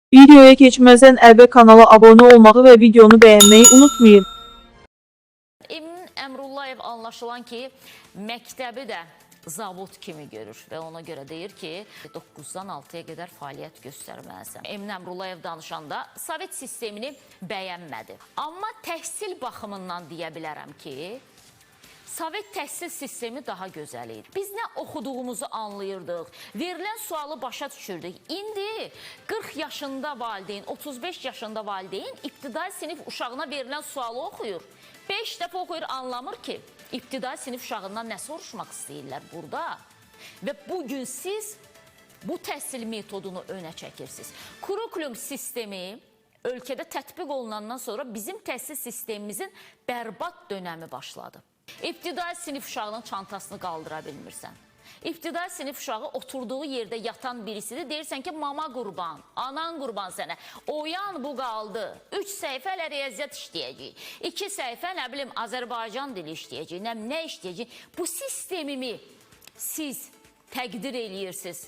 Videoya keçməzdən əvvəl kanala abunə olmağı və videonu bəyənməyi unutmayın. Emin Əmrullayev anlaşılan ki, məktəbi də zavod kimi görür və ona görə deyir ki, 9-dan 6-ya qədər fəaliyyət göstərməlisən. Emin Əmrullayev danışanda Sovet sistemini bəyənmədi. Amma təhsil baxımından deyə bilərəm ki, Sovet təhsil sistemi daha gözəl idi. Biz nə oxuduğumuzu anlayırdıq, verilən sualı başa düşürdük. İndi 40 yaşında valideyn, 35 yaşında valideyn ibtidai sinif uşağına verilən sualı oxuyur. 5 dəfə oxuyur, anlamır ki, ibtidai sinif uşağından nə soruşmaq istəyirlər burada. Və bugün siz bu təhsil metodunu önə çəkirsiniz. Kurikulum sistemi ölkədə tətbiq olunandan sonra bizim təhsil sistemimizin bərbad dönəmi başladı. İbtidai sinif uşağının çantasını qaldıra bilmirsən. İbtidai sinif uşağı oturduğu yerdə yatan birisidir. Deyirsən ki, mama qurban, anan qurban sənə. Oyan bu qaldı. 3 səhifə riyaziyyat işləyəcək. 2 səhifə, nə bilim, Azərbaycan dili işləyəcək. Nə işləyəcək? Bu sistemimi siz təqdir eləyirsiniz.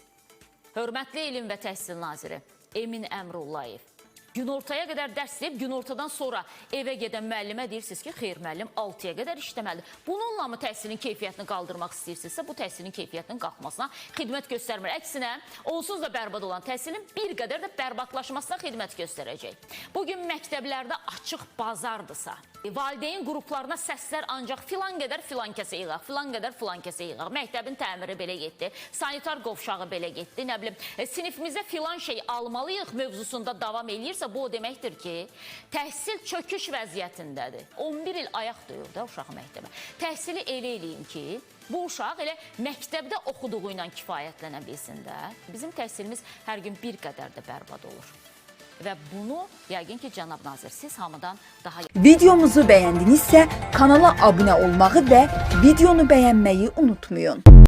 Hörmətli Elm və Təhsil Naziri Emin Əmrullayev. Günortaya qədər dərs deyib, günortadan sonra evə gedən müəllimə deyirsiniz ki, xeyr müəllim 6-ya qədər işləməlidir. Bununla mı təhsilin keyfiyyətini qaldırmaq istəyirsinizsə, bu təhsilin keyfiyyətinin qalxmasına xidmət göstərmir. Əksinə, onsuz da bərbad olan təhsilin bir qədər də bərbadlaşmasına xidmət göstərəcək. Bugün məktəblərdə açıq bazardırsa, valideyn qruplarına səslər ancaq filan qədər filan kəsə yığaq, filan qədər filan kəsə yığaq. Məktəbin təmiri belə getdi, sanitar qovşağı belə getdi, nə bilim, sinifimizə filan şey almalıyıq mövzusunda davam eləyirsə, bu o deməkdir ki, təhsil çöküş vəziyyətindədir. 11 il ayaq döyür də uşaq məktəbə. Təhsili elə eləyin ki, bu uşaq elə məktəbdə oxuduğu ilə kifayətlənə bilsin də. Bizim təhsilimiz hər gün bir qədər də bərbad olur. Və bunu yəqin ki, cənab nazir, siz hamıdan daha... Videomuzu bəyəndinizsə kanala abunə olmağı və videonu bəyənməyi unutmayın.